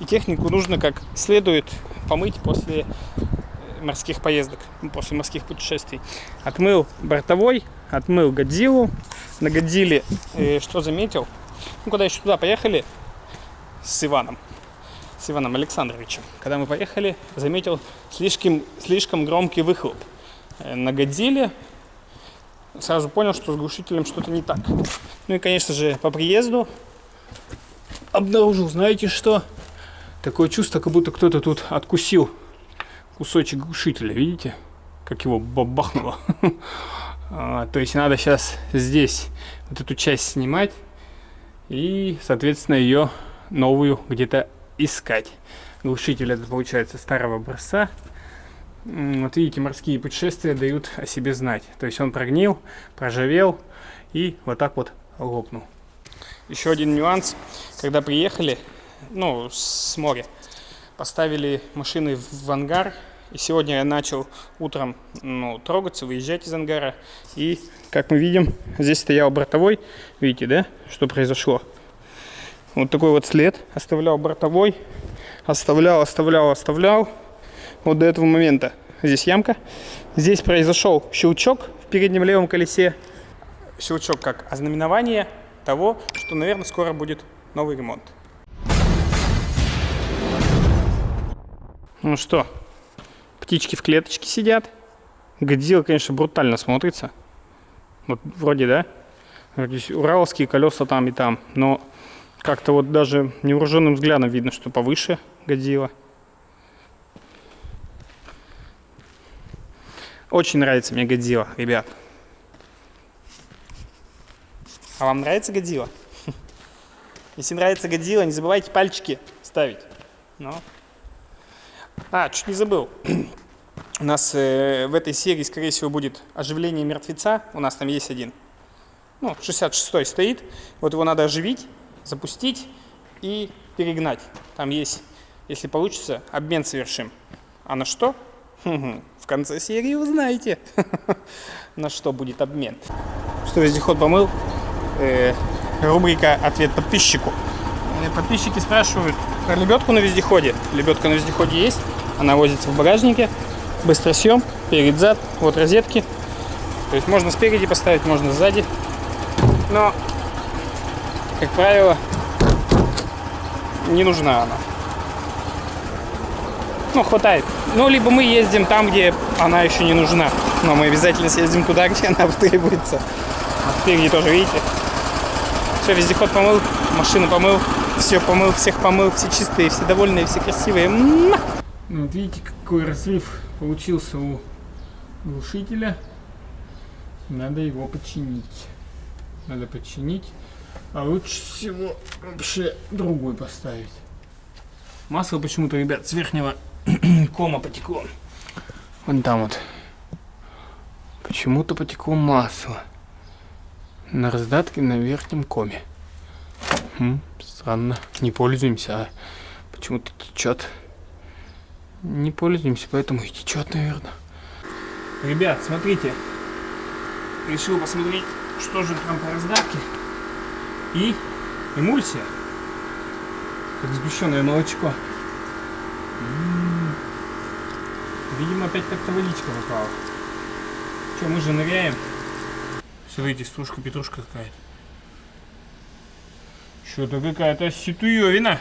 технику нужно как следует помыть после морских поездок, после морских путешествий. Отмыл бортовой, отмыл Годзиллу. На Годзилле что заметил? Ну, когда еще туда поехали с Иваном Александровичем, когда мы поехали, заметил слишком громкий выхлоп. На Годзилле сразу понял, что с глушителем что-то не так. Ну и, конечно же, по приезду обнаружил, знаете что? Такое чувство, как будто кто-то тут откусил кусочек глушителя, видите? Как его бабахнуло. То есть надо сейчас здесь вот эту часть снимать и, соответственно, ее новую где-то искать. Глушитель это получается старого образца. Вот видите, морские путешествия дают о себе знать. То есть он прогнил, проржавел и вот так вот лопнул. Еще один нюанс. Когда приехали, с моря, поставили машины в ангар. И сегодня я начал утром трогаться, выезжать из ангара. И, как мы видим, здесь стоял бортовой. Видите, да, что произошло? Вот такой вот след. Оставлял бортовой. Оставлял. Вот до этого момента. Здесь ямка. Здесь произошел щелчок в переднем левом колесе. Щелчок как ознаменование того, что, наверное, скоро будет новый ремонт. Ну что, птички в клеточке сидят. Годзилла, конечно, брутально смотрится. Вот вроде, да? Вроде ураловские колеса там и там. Но как-то вот даже невооруженным взглядом видно, что повыше Годзилла. Очень нравится мне Годзилла, ребят. А вам нравится Годзилла? Если нравится Годзилла, не забывайте пальчики ставить. Чуть не забыл. У нас в этой серии, скорее всего, будет оживление мертвеца. У нас там есть один. 66-й стоит. Вот его надо оживить, запустить и перегнать. Там есть, если получится, обмен совершим. А на что? В конце серии узнаете, на что будет обмен. Что вездеход помыл? Рубрика «Ответ подписчику». Подписчики спрашивают про лебедку на вездеходе. Лебедка на вездеходе есть, она возится в багажнике. Быстросъем, перед-зад, вот розетки. То есть можно спереди поставить, можно сзади. Но, как правило, не нужна она. Хватает. Либо мы ездим там, где она еще не нужна. Но мы обязательно съездим туда, где она требуется. Спереди тоже, видите? Все, вездеход помыл, машину помыл, все помыл, всех помыл, все чистые, все довольные, все красивые. Вот видите, какой разрыв получился у глушителя. Надо его починить. А лучше всего вообще другой поставить. Масло почему-то, ребят, с верхнего кома потекло. Вон там вот. Почему-то потекло масло. На раздатке на верхнем коме. Странно. Не пользуемся, а почему-то течет. Не пользуемся, поэтому и течет, наверное. Ребят, смотрите. Решил посмотреть, что же там по раздатке. И эмульсия. Как сгущенное молочко. Видимо, опять как-то водичка попала. Что, мы же ныряем. Смотрите, стружка-петрушка какая-то. Что-то какая-то ситуевина.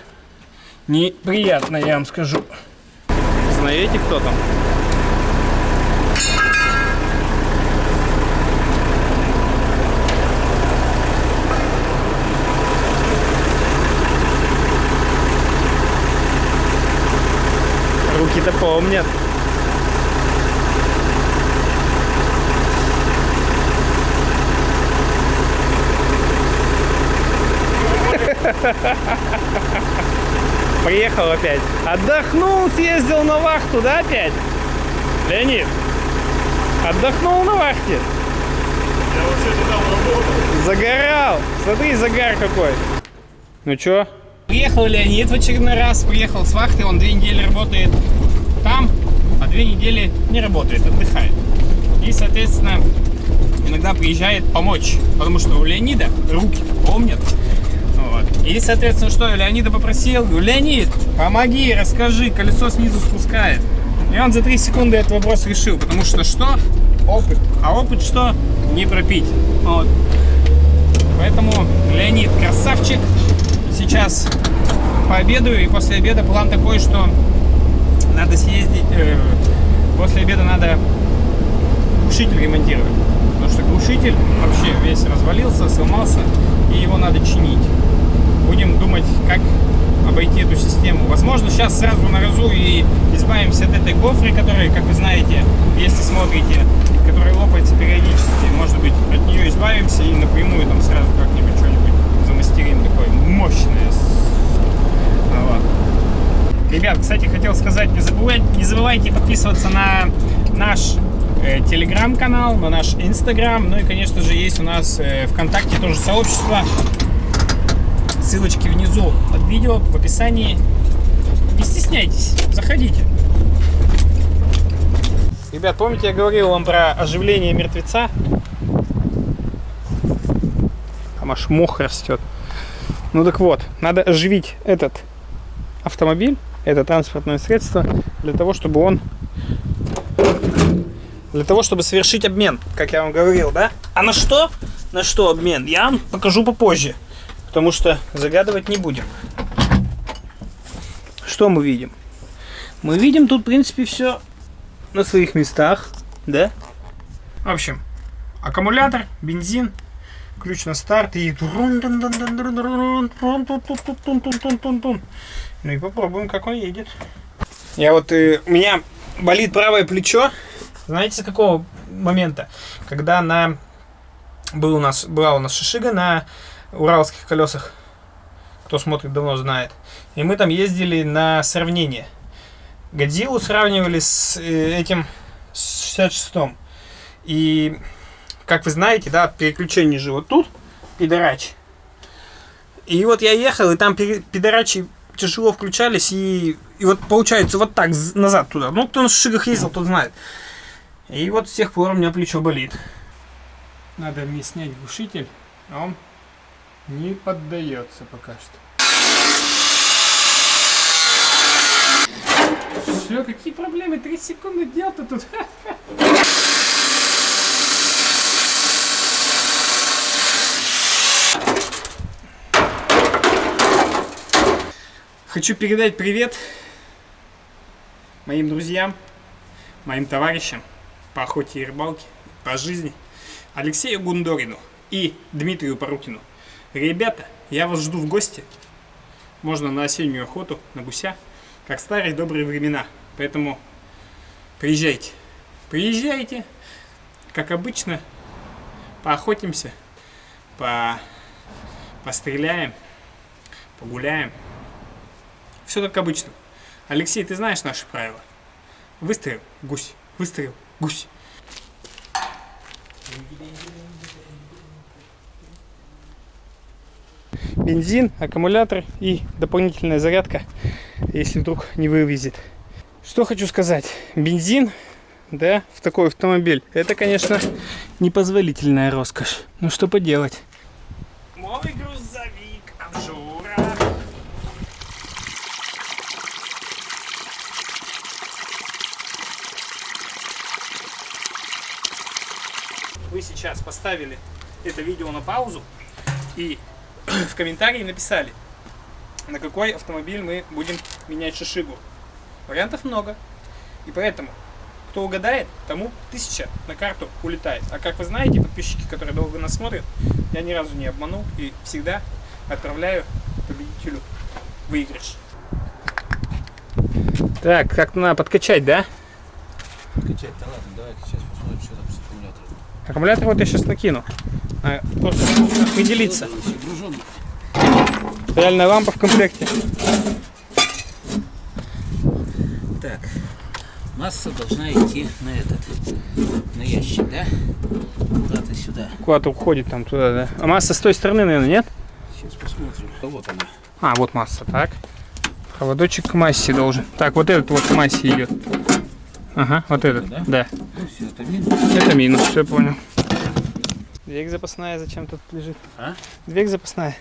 Неприятно, я вам скажу. Знаете, кто там? Руки-то помнят. Приехал опять. Отдохнул, съездил на вахту, да, опять? Леонид, отдохнул на вахте? Я вообще там работал. Загорал. Смотри, загар какой. Ну чё? Приехал Леонид в очередной раз. Приехал с вахты, он 2 недели работает там, а 2 недели не работает, отдыхает. И, соответственно, иногда приезжает помочь, потому что у Леонида руки помнят. Вот. И, соответственно, что, Леонида попросил, говорю, Леонид, помоги, расскажи, колесо снизу спускает. И он за 3 секунды этот вопрос решил, потому что опыт. А опыт что? Не пропить. Вот. Поэтому Леонид красавчик. Сейчас пообедаю, и после обеда план такой, что надо съездить, после обеда надо глушитель ремонтировать. Потому что глушитель вообще весь развалился, сломался, и его надо чинить. Будем думать, как обойти эту систему. Возможно, сейчас сразу на разу и избавимся от этой гофры, которая, как вы знаете, если смотрите, которая лопается периодически. Может быть, от нее избавимся и напрямую там сразу как-нибудь что-нибудь замастерим такое мощное. Вот. Ребят, кстати, хотел сказать, не забывайте подписываться на наш телеграм-канал, на наш инстаграм. Ну и, конечно же, есть у нас ВКонтакте тоже сообщество. Ссылочки внизу под видео, в описании. Не стесняйтесь, заходите. Ребят, помните, я говорил вам про оживление мертвеца? Там аж мох растет. Ну так вот, надо оживить этот автомобиль, это транспортное средство, для того, чтобы совершить обмен, как я вам говорил, да? А на что? На что обмен? Я вам покажу попозже. Потому что загадывать не будем. Что мы видим? Мы видим тут, в принципе, все на своих местах, да? В общем, аккумулятор, бензин, ключ на старт и... Ну и попробуем, как он едет. У меня болит правое плечо. Знаете, с какого момента? Когда была у нас шишига на уралских колесах, кто смотрит, давно знает. И мы там ездили на сравнение. Годзиллу сравнивали с этим, с 66-м. И, как вы знаете, да, переключение же вот тут, пидорачи. И вот я ехал, и там пидорачи тяжело включались, и вот получается вот так, назад туда. Ну, кто на шишигах ездил, тот знает. И вот с тех пор у меня плечо болит. Надо мне снять глушитель, а он не поддается пока что. Все, какие проблемы? 3 секунды дел-то тут. Хочу передать привет моим друзьям, моим товарищам по охоте и рыбалке, по жизни, Алексею Гундорину и Дмитрию Порукину. Ребята, я вас жду в гости. Можно на осеннюю охоту, на гуся, как в старые добрые времена. Поэтому приезжайте. Приезжайте. Как обычно, поохотимся, постреляем, погуляем. Все как обычно. Алексей, ты знаешь наши правила? Выстрел, гусь. Выстрел, гусь. Бензин, аккумулятор и дополнительная зарядка, если вдруг не вывезет. Что хочу сказать. Бензин, да, в такой автомобиль, это, конечно, непозволительная роскошь. Ну что поделать. Мой грузовик обжора. Вы сейчас поставили это видео на паузу и в комментарии написали, на какой автомобиль мы будем менять шишигу. Вариантов много. И поэтому, кто угадает, тому 1000 на карту улетает. А как вы знаете, подписчики, которые долго нас смотрят, я ни разу не обманул и всегда отправляю победителю выигрыш. Так, как-то надо подкачать, да? Подкачать-то ладно, давайте сейчас посмотрим, что там с аккумулятором. Аккумулятор вот я сейчас накину. Просто определиться. Реальная лампа в комплекте. Так, масса должна идти на ящик, да? Куда-то сюда. Куда-то уходит там туда, да? А масса с той стороны, наверное, нет? Сейчас посмотрим. Вот она. А, вот масса, так. Проводочек к массе должен. Так, вот этот вот к массе идет. Ага, вот этот, да? Ну все, это минус. Это минус, все понял. Двиг запасная зачем тут лежит? А? Двиг запасная.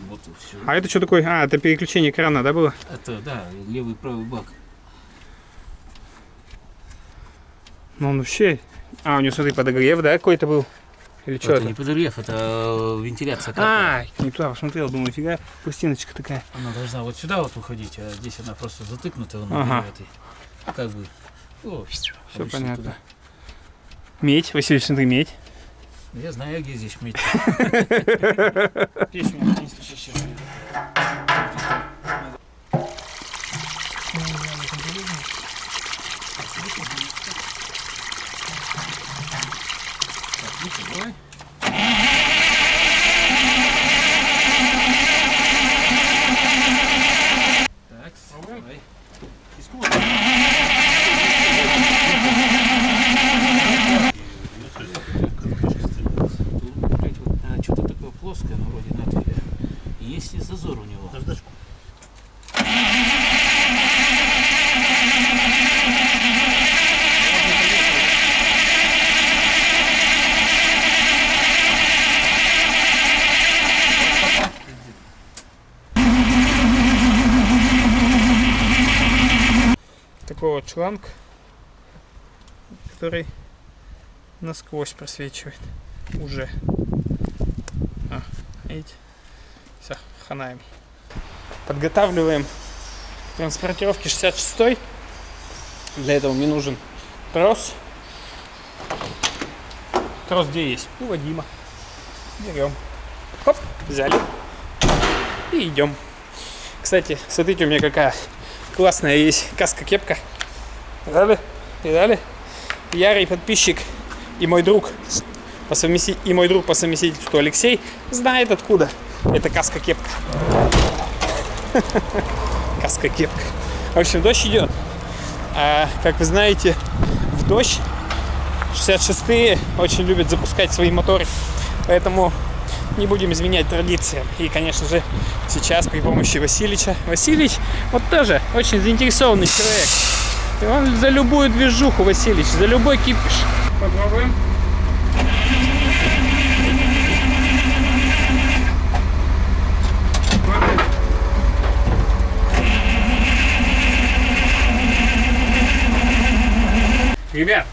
Вот эту всю. А это что такое? А, это переключение крана, да, было? Это, да, левый и правый бак. Ну он вообще... А, у него, смотри, подогрев, да, какой-то был? Или что Это это? не подогрев, это вентиляция карты. А, не туда посмотрел, думаю, фига, пластиночка такая. Она должна вот сюда вот уходить, а здесь она просто затыкнута. Ага. Этой. Как бы. О, Все обычно понятно. туда. Медь, Василий, смотри, медь. Я знаю, где здесь медь. Здесь у меня есть. Так, давай. Что-то такое плоское, но вроде надвига. И есть и зазор у него. Наждачку. Такой вот шланг, который насквозь просвечивает уже. Видите? Все, ханаем. Подготавливаем к транспортировке 66-й. Для этого мне нужен трос. Трос где есть? У Вадима. Берем. Хоп, взяли. И идем. Кстати, смотрите, у меня какая классная есть каска-кепка. Видали? Ярый подписчик и мой друг по совместительству Алексей знает, откуда эта каска-кепка. Каска-кепка. В общем, дождь идет. А, как вы знаете, в дождь 66-е очень любят запускать свои моторы. Поэтому не будем изменять традициям. И, конечно же, сейчас при помощи Васильича. Василич вот тоже очень заинтересованный человек. И он за любую движуху, Василич, за любой кипиш. Попробуем. Ребят,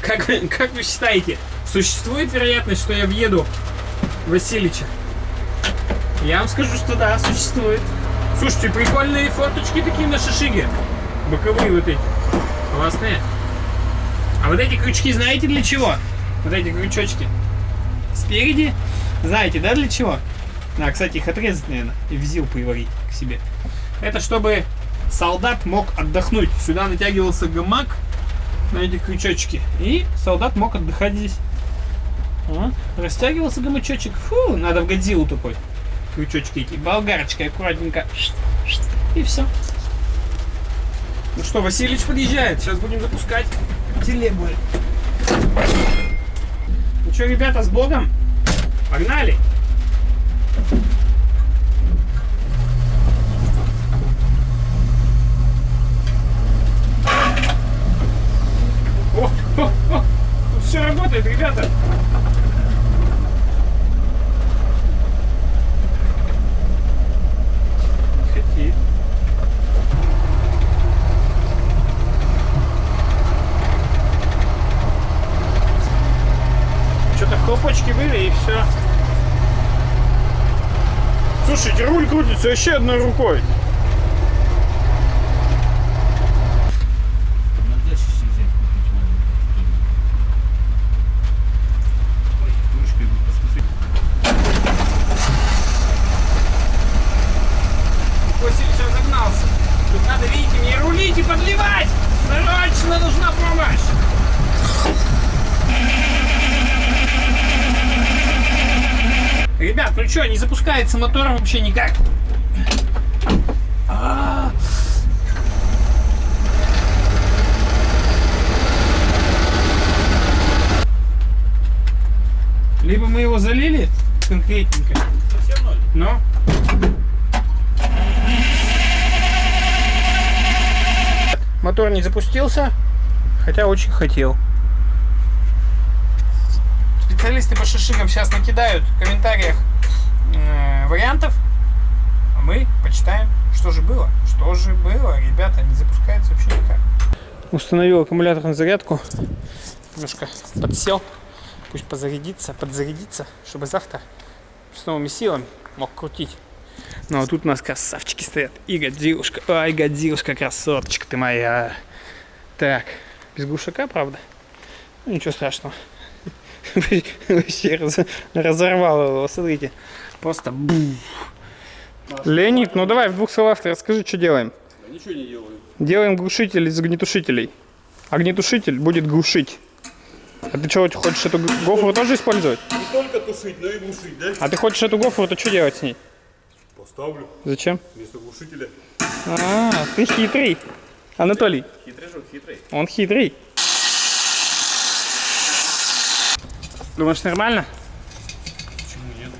как вы считаете, существует вероятность, что я въеду Василича? Я вам скажу, что да, существует. Слушайте, прикольные форточки такие на шишиге. Боковые вот эти. Классные. А вот эти крючки знаете для чего? Вот эти крючочки. Спереди. Знаете, да, для чего? А, кстати, их отрезать, наверное, и в ЗИЛ приварить к себе. Это чтобы солдат мог отдохнуть. Сюда натягивался гамак на эти крючочки. И солдат мог отдыхать здесь. Вот. Растягивался гамачочек. Фу, надо в Годзиллу такой. Крючочки эти. Болгарочкой аккуратненько. И все. Ну что, Василич подъезжает. Сейчас будем запускать телегу. Ну что, ребята, с Богом? Погнали! О, тут все работает, ребята. Хотит. Что-то хлопочки были и все. Слушайте, руль крутится вообще одной рукой. Василий разогнался. Тут надо, видите, мне рулить и подливать. Срочно нужна помощь. Ребят, ну что, не запускается мотор вообще никак. Либо мы его залили конкретненько. Совсем ноль. Но. Мотор не запустился, хотя очень хотел. Специалисты по шишигам сейчас накидают в комментариях вариантов, Что же было? Что же было? Ребята, не запускается вообще никак. Установил аккумулятор на зарядку. Немножко подсел. Пусть подзарядится, чтобы завтра с новыми силами мог крутить. Ну а тут у нас красавчики стоят. И Годзиллушка. Ай, Годзиллушка, красоточка ты моя. Так, без глушака, правда? Ну, ничего страшного. Вообще разорвал его, смотрите. Просто бум. Леонид, ну давай в двух словах ты расскажи, что делаем. Да ничего не делаю. Делаем глушитель из огнетушителей. Огнетушитель будет глушить. А ты что, хочешь эту гофру тоже использовать? Не только тушить, но и глушить, да? А ты хочешь эту гофру, то что делать с ней? Поставлю Зачем? вместо глушителя. А, ты хитрый. Анатолий. Хитрый же, хитрый. Он хитрый. Думаешь, нормально? Почему нет?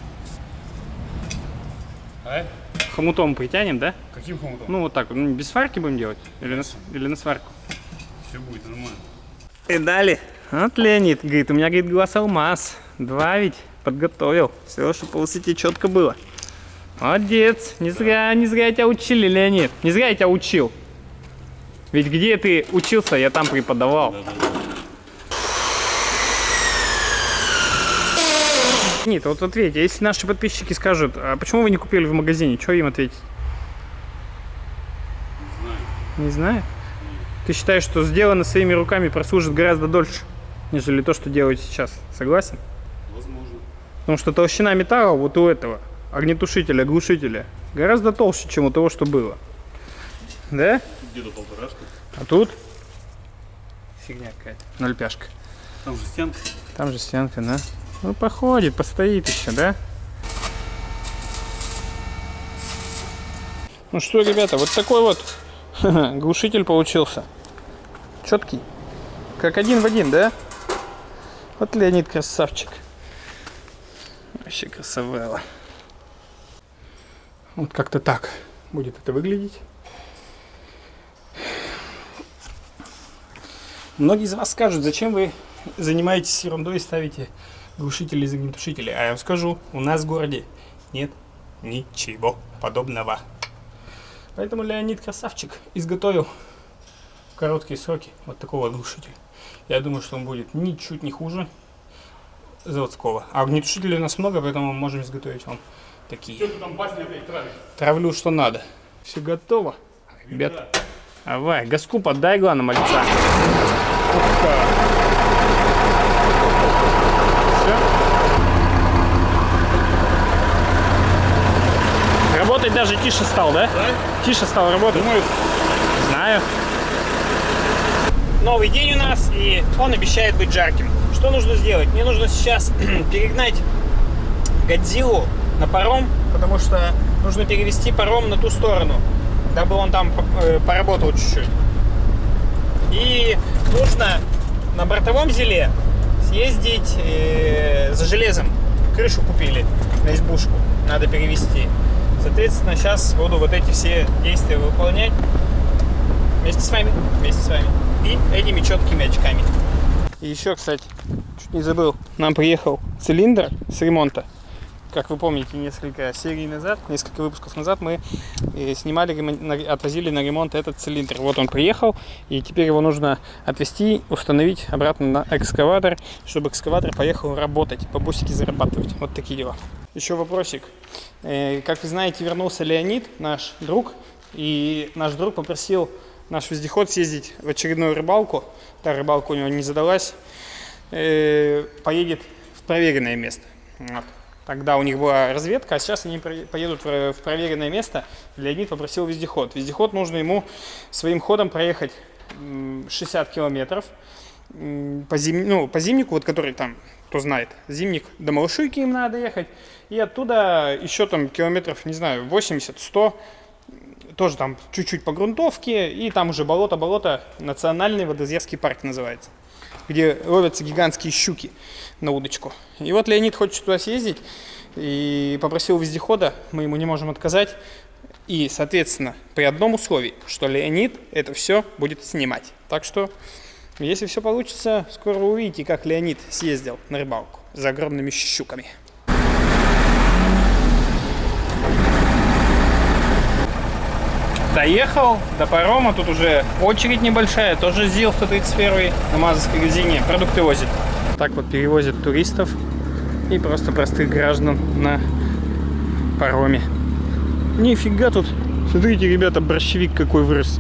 А? Хомутом притянем, да? Каким хомутом? Ну вот так, ну, без сварки будем делать? Или на сварку? Все будет нормально. И дали. Вот Леонид говорит, у меня, говорит, глаз алмаз. 2 ведь подготовил. Все, чтобы по высоте четко было. Молодец. Не зря тебя учили, Леонид. Не зря я тебя учил. Ведь где ты учился, я там преподавал. Да. Нет, вот ответь, если наши подписчики скажут, а почему вы не купили в магазине, что им ответить? Не знаю. Не знаю. Ты считаешь, что сделано своими руками прослужит гораздо дольше, нежели то, что делают сейчас? Согласен? Возможно. Потому что толщина металла вот у этого огнетушителя, глушителя гораздо толще, чем у того, что было. Да? Где-то полторашка. А тут? Фигня какая-то. 0,5. Там же стенка. Там же стенка, да? Ну, походит, постоит еще, да? Ну что, ребята, вот такой вот глушитель получился. Четкий. Как один в один, да? Вот Леонид красавчик. Вообще красавелла. Вот как-то так будет это выглядеть. Многие из вас скажут, зачем вы занимаетесь ерундой и ставите глушители из огнетушителей. А я вам скажу, у нас в городе нет ничего подобного. Поэтому Леонид красавчик изготовил в короткие сроки вот такого глушителя. Я думаю, что он будет ничуть не хуже заводского. А огнетушителей у нас много, поэтому мы можем изготовить вам такие. Что ты там басня опять травишь? Травлю, что надо. Все готово. Ребята, давай, газку поддай, главное, мальца. Работать даже тише стал, да? Да? Тише стал работать. Думаю, Знаю. Новый день у нас, и он обещает быть жарким. Что нужно сделать? Мне нужно сейчас перегнать Годзиллу на паром, потому что нужно перевести паром на ту сторону, дабы он там поработал чуть-чуть. И нужно на бортовом зеле съездить за железом. Крышу купили на избушку, надо перевести. Соответственно, сейчас буду вот эти все действия выполнять вместе с вами. И этими четкими очками. И еще, кстати, чуть не забыл, нам приехал цилиндр с ремонта. Как вы помните, несколько серий назад, несколько выпусков назад мы снимали, отвозили на ремонт этот цилиндр. Вот он приехал, и теперь его нужно отвезти, установить обратно на экскаватор, чтобы экскаватор поехал работать, бабусики зарабатывать. Вот такие дела. Еще вопросик. Как вы знаете, вернулся Леонид, наш друг, и наш друг попросил наш вездеход съездить в очередную рыбалку. Та рыбалка у него не задалась. Поедет в проверенное место. Вот. Тогда у них была разведка, а сейчас они поедут в проверенное место. Леонид попросил вездеход. Вездеход нужно ему своим ходом проехать 60 километров по зимнику, вот который там, кто знает, зимник до Малышуйки им надо ехать. И оттуда еще там километров, не знаю, 80-100, тоже там чуть-чуть по грунтовке. И там уже болото, национальный водоизъявский парк называется, где ловятся гигантские щуки на удочку. И вот Леонид хочет туда съездить и попросил вездехода, мы ему не можем отказать. И, соответственно, при одном условии, что Леонид это все будет снимать. Так что, если все получится, скоро вы увидите, как Леонид съездил на рыбалку за огромными щуками. доехал до парома, тут уже очередь небольшая, тоже ЗИЛ-131 на Мазовской резине, продукты возит. Так вот перевозят туристов и просто простых граждан на пароме. Нифига тут, смотрите, ребята, борщевик какой вырос.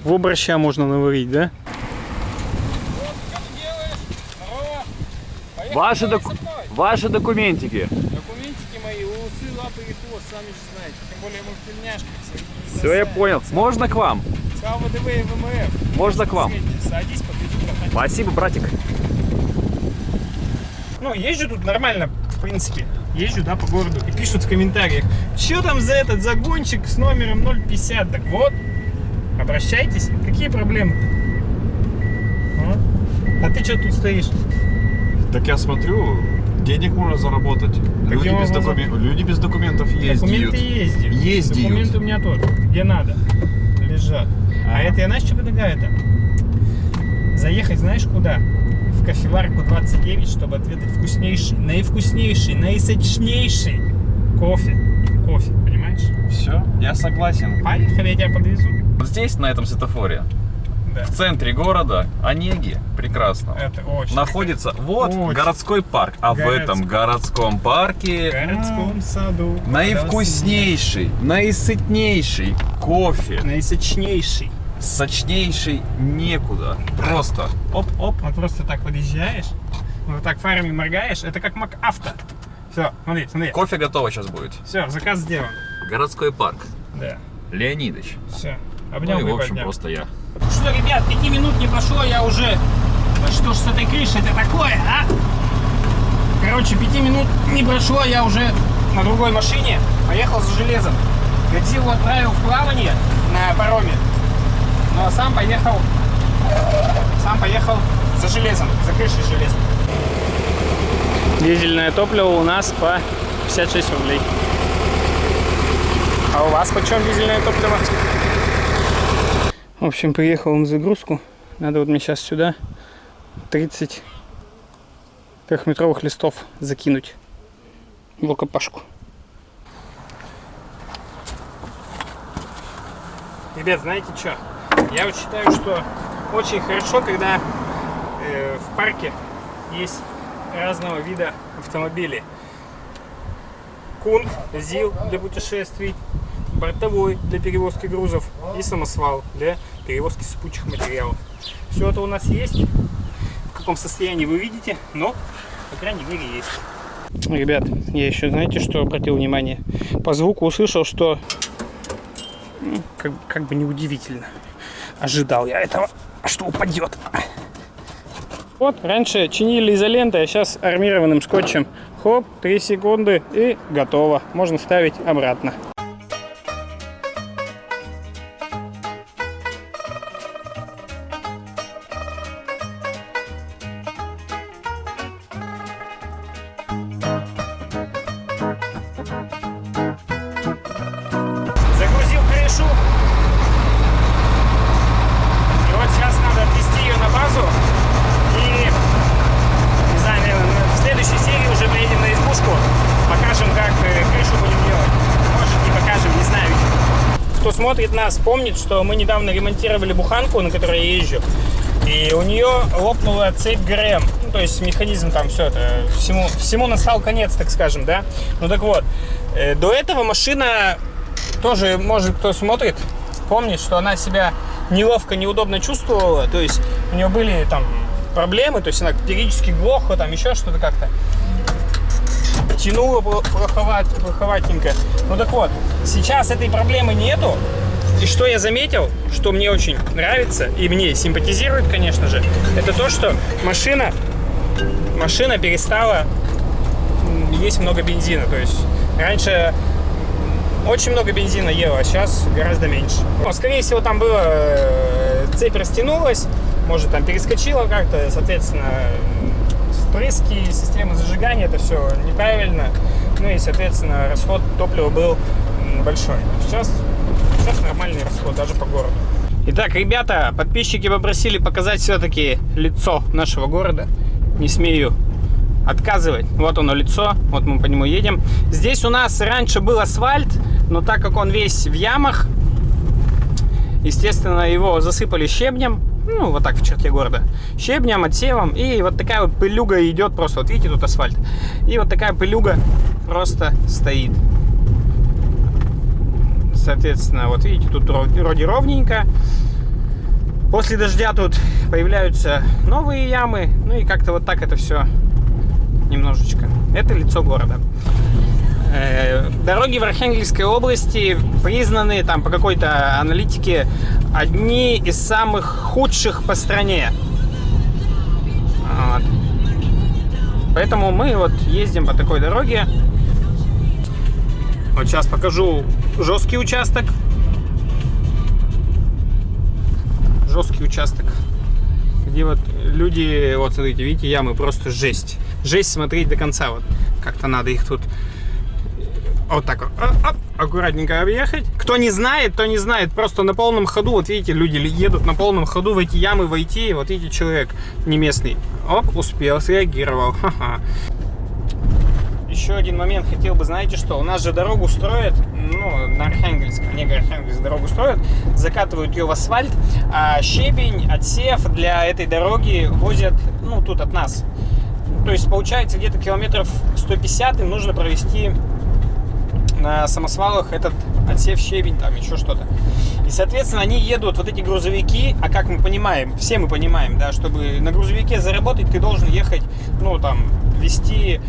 Во борща можно наварить, да? Ваши документики. Документики мои, усы, лапы и хвост, сами же знаете. Тем более мы в пельняшках. Все, я понял. Можно к вам? Сказал ВДВ и ВМФ. Можно к вам? Садись, подвезу. Спасибо, братик. Ну, езжу тут нормально, в принципе. Езжу, да, по городу. И пишут в комментариях, что там за этот загончик с номером 050. Так вот, обращайтесь. Какие проблемы? А ты что тут стоишь? Так я смотрю, денег можно заработать. Люди без документов ездят. Документы ездят. Документы у меня тут, где надо, лежат. А это я, знаешь, что предлагаю-то? Заехать, знаешь, куда? В кофеварку 29, чтобы отведать вкуснейший, наивкуснейший, наисочнейший кофе. Кофе, понимаешь? Все, я согласен. Поехали, я тебя подвезу. Вот здесь, на этом светофоре, Да. в центре города, Онеги прекрасного, Это очень находится вот очень. городской парк. А в этом городском В парке городском саду. наивкуснейший, наисытнейший кофе. Наисочнейший. Сочнейший некуда. Просто оп-оп. Вот просто так подъезжаешь, вот так фарами моргаешь, это как МакАвто. Все, смотри, смотри. Кофе готово сейчас будет. Все, заказ сделан. Городской парк. Да, Леонидыч. все. Ну Обнял и, в и общем, поднял. просто я. Что, ребят, 5 минут не прошло, я уже... Да что ж с этой крышей это такое, а? Короче, 5 минут не прошло, я уже на другой машине поехал за железом. Годзиллу отправил в плавание на пароме. Ну а сам поехал за железом, за крышей железом. Дизельное топливо у нас по 56 рублей. А у вас почем дизельное топливо? В общем, приехал на загрузку. Надо вот мне сейчас сюда 30 трехметровых листов закинуть в локопашку. Ребят, знаете что? Я вот считаю, что очень хорошо, когда в парке есть разного вида автомобили. Кунг, ЗИЛ для путешествий, бортовой для перевозки грузов и самосвал для перевозки сыпучих материалов. Все это у нас есть. В каком состоянии вы видите, но, по крайней мере, есть. Ребят, я еще, знаете, что обратил внимание? По звуку услышал, что как бы неудивительно. Ожидал я этого, что упадет. Вот, раньше чинили изолентой, а сейчас армированным скотчем. Хоп, 3 секунды и готово. Можно ставить обратно. Загрузил крышу. И вот сейчас надо отвезти ее на базу. И, не знаю, наверное, в следующей серии уже поедем на избушку. Покажем, как крышу будем делать. Может, не покажем, не знаю. Кто смотрит нас, помнит, что мы недавно ремонтировали буханку, на которой я езжу. И у нее лопнула цепь ГРМ. Ну, то есть механизм там все это, всему настал конец, так скажем, да? Ну так вот, до этого машина тоже, может, кто смотрит, помнит, что она себя неловко, неудобно чувствовала. То есть у нее были там проблемы, то есть она периодически глохла, там еще что-то как-то. Тянула плоховатенько. Ну так вот, сейчас этой проблемы нету. И что я заметил, что мне очень нравится и мне симпатизирует, конечно же, это то, что машина перестала есть много бензина. То есть раньше очень много бензина ела, а сейчас гораздо меньше. Но, скорее всего, там было, цепь растянулась, может, там перескочила как-то, соответственно, впрыски, система зажигания, это все неправильно. Ну и, соответственно, расход топлива был большой. Сейчас нормальный расход, даже по городу. Итак, ребята, подписчики попросили показать все-таки лицо нашего города. Не смею отказывать. Вот оно лицо, вот мы по нему едем. Здесь у нас раньше был асфальт, но так как он весь в ямах, Естественно, его засыпали щебнем, ну, вот так в черте города. Щебнем, отсевом, и вот такая вот пылюга идет просто. Вот видите, тут асфальт. И вот такая пылюга просто стоит. Соответственно, вот видите, тут вроде ровненько. После дождя тут появляются новые ямы. Ну и как-то вот так это все немножечко. Это лицо города. Дороги в Архангельской области признаны там по какой-то аналитике одни из самых худших по стране. Вот. Поэтому мы вот ездим по такой дороге. Вот сейчас покажу жесткий участок. Жесткий участок, где вот люди, вот смотрите, видите, ямы просто жесть. Жесть смотреть до конца. Вот как-то надо их тут вот так вот, аккуратненько объехать. Кто не знает, то не знает. Просто на полном ходу, вот видите, люди едут на полном ходу в эти ямы войти. Вот видите, человек не местный. Оп, успел, среагировал. Ха-ха. Еще один момент хотел бы, знаете что, у нас же дорогу строят, ну, на Архангельск, не Архангельск, дорогу строят, закатывают ее в асфальт, а щебень, отсев для этой дороги возят, ну, тут от нас. То есть, получается, где-то километров 150 им нужно провести на самосвалах этот отсев, щебень, там, еще что-то. И, соответственно, они едут, вот эти грузовики, а как мы понимаем, все мы понимаем, да, чтобы на грузовике заработать, ты должен ехать, ну, там, вести...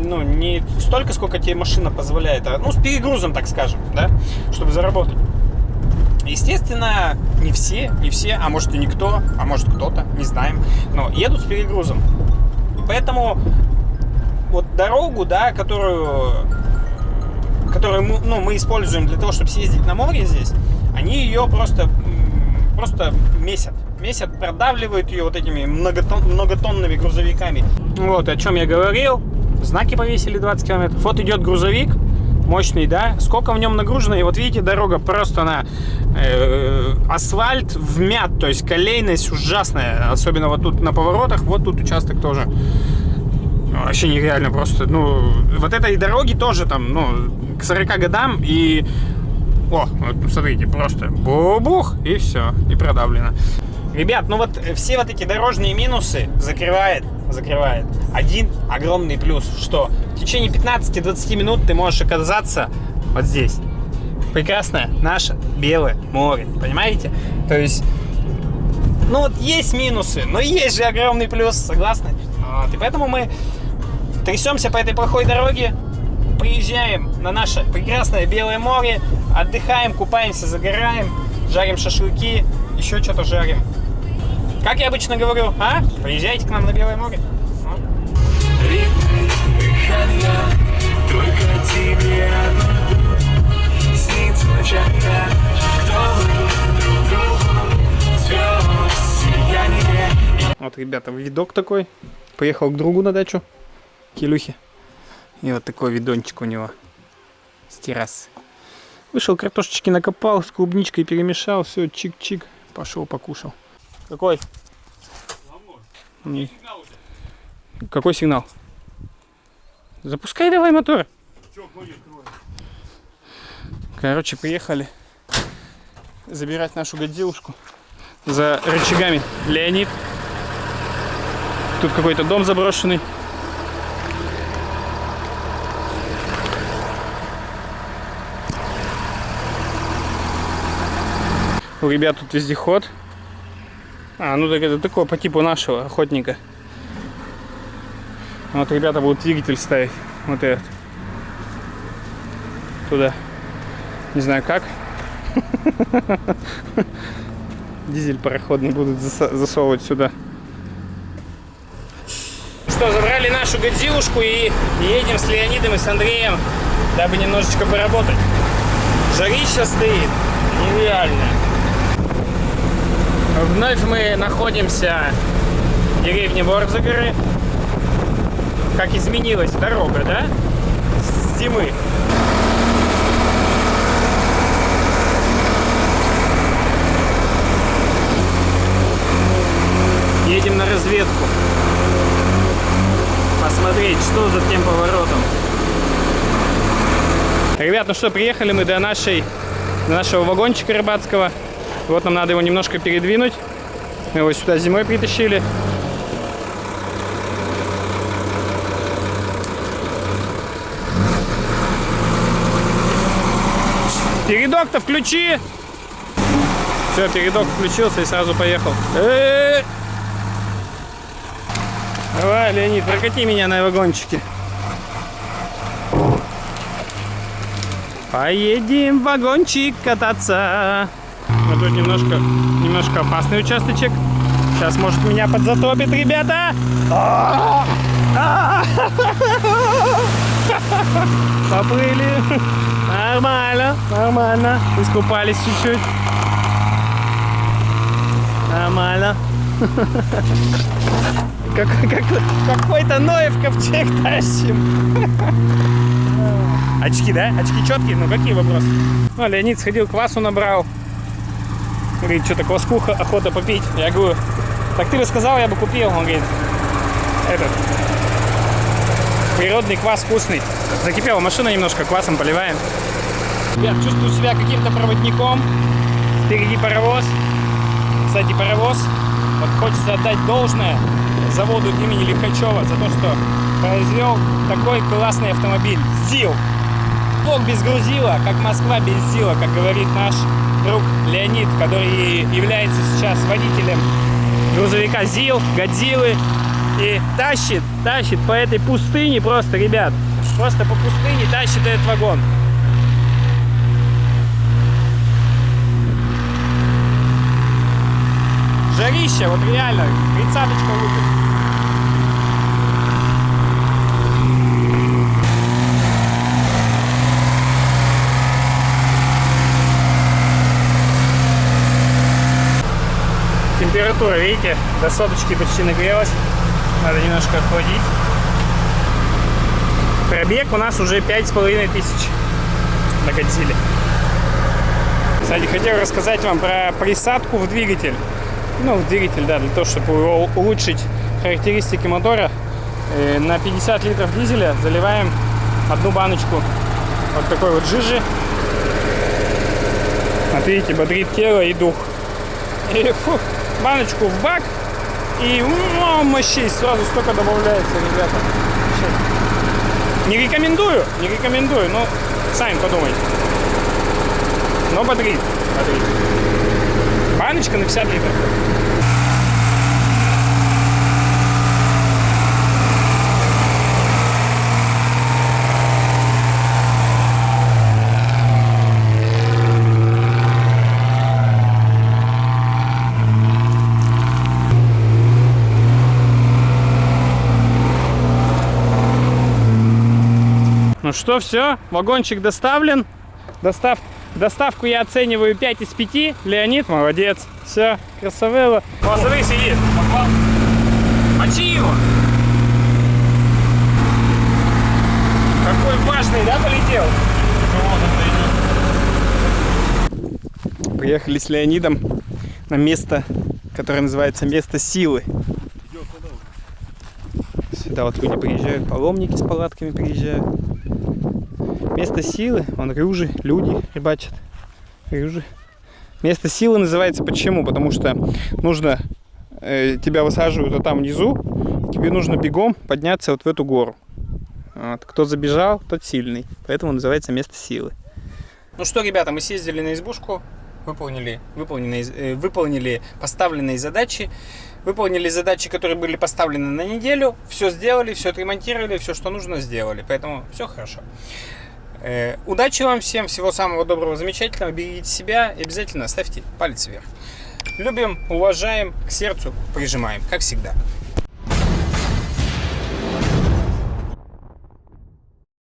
Ну, не столько, сколько тебе машина позволяет, а, ну, с перегрузом, так скажем, да, чтобы заработать. Естественно, не все, а может и никто, а может кто-то, не знаем, но едут с перегрузом. Поэтому вот дорогу, да, которую мы используем для того, чтобы съездить на море здесь, они ее просто месят, продавливают ее вот этими многотонными грузовиками. Вот о чем я говорил. Знаки повесили 20 километров. Вот идет грузовик, мощный, да. Сколько в нем нагружено. И вот видите, дорога просто на асфальт вмят. То есть колейность ужасная. Особенно вот тут на поворотах. Вот тут участок тоже. Вообще нереально просто. Ну, вот этой дороги тоже там, ну, к 40 годам. И, о, вот смотрите, просто бух, и все, и продавлено. Ребят, ну вот все вот эти дорожные минусы закрывает один огромный плюс, что в течение 15-20 минут ты можешь оказаться вот здесь. Прекрасное наше Белое море, понимаете? То есть, ну вот есть минусы, но есть же огромный плюс, согласны? Вот, и поэтому мы трясемся по этой плохой дороге, приезжаем на наше прекрасное Белое море, отдыхаем, купаемся, загораем, жарим шашлыки, еще что-то жарим. Как я обычно говорю, приезжайте к нам на Белое море. Вот, ребята, видок такой. Поехал к другу на дачу, к Илюхе. И вот такой видончик у него с террасы. Вышел, картошечки накопал, с клубничкой перемешал, все, чик-чик, пошел покушал. Какой? Не. Какой сигнал? Запускай давай мотор. Короче, приехали забирать нашу годзиллушку. За рычагами Леонид. Тут какой-то дом заброшенный. У ребят тут вездеход. Ну так это такое по типу нашего охотника. Вот ребята будут двигатель ставить. Вот этот. Туда. Не знаю как. Дизель пароходный будут засовывать сюда. Что, забрали нашу годзиллушку и едем с Леонидом и с Андреем, дабы немножечко поработать. Жарища стоит. Нереально. Вновь мы находимся в деревне Ворзагоры. Как изменилась дорога, да? С зимы. Едем на разведку. Посмотреть, что за тем поворотом. Ребят, ну что, приехали мы до нашего вагончика рыбацкого. Вот нам надо его немножко передвинуть. Мы его сюда зимой притащили. Передок-то включи! Все, передок включился и сразу поехал. Давай, Леонид, прокати меня на вагончике. Поедем в вагончик кататься. Вот тут немножко опасный участочек. Сейчас, может, меня подзатопит, ребята. Поплыли. Нормально, нормально. Искупались чуть-чуть. Нормально. Какой-то Ноев ковчег тащим. Очки, да? Очки четкие? Ну какие вопросы? Ну, Леонид сходил, квасу набрал. Говорит, что-то кваску охота попить. Я говорю, так ты бы сказал, я бы купил. Он говорит, этот природный квас вкусный. Закипела машина немножко, квасом поливаем. Я чувствую себя каким-то проводником. Впереди паровоз. Кстати, паровоз. Вот хочется отдать должное заводу имени Лихачева за то, что произвел такой классный автомобиль. ЗИЛ. Бог без грузила, как Москва без ЗИЛа, как говорит наш друг Леонид, который является сейчас водителем грузовика ЗИЛ, Годзиллы. И тащит по этой пустыне просто, ребят. Просто по пустыне тащит этот вагон. Жарища, вот реально, 30-очка лупит. Температура, видите, до соточки почти нагрелась. Надо немножко охладить. Пробег у нас уже 5500 на Годзилле. Кстати, хотел рассказать вам про присадку в двигатель. Ну, в двигатель, да, для того, чтобы улучшить характеристики мотора. На 50 литров дизеля заливаем одну баночку вот такой вот жижи. Вот видите, бодрит тело и дух. И баночку в бак. И мощей сразу столько добавляется, ребята. Не рекомендую, но сами подумайте. Но бодрит. Баночка на 50 литров. Ну что, все, вагончик доставлен. Доставку я оцениваю 5 из 5. Леонид молодец. Все, красавелла. О, смотри, сидит. Мочи его. Какой важный, да, полетел? Приехали с Леонидом на место, которое называется место силы. Сюда вот люди приезжают, паломники с палатками приезжают. Место силы, вон рюжи, люди рыбачат. Рюжи. Место силы называется почему? Потому что нужно, тебя высаживают вот там внизу, тебе нужно бегом подняться вот в эту гору. Вот. Кто забежал, тот сильный. Поэтому называется место силы. Ну что, ребята, мы съездили на избушку, выполнили поставленные задачи. Выполнили задачи, которые были поставлены на неделю. Все сделали, все отремонтировали, все, что нужно, сделали. Поэтому все хорошо. Удачи вам всем, всего самого доброго, замечательного. Берегите себя и обязательно ставьте палец вверх. Любим, уважаем, к сердцу прижимаем, как всегда.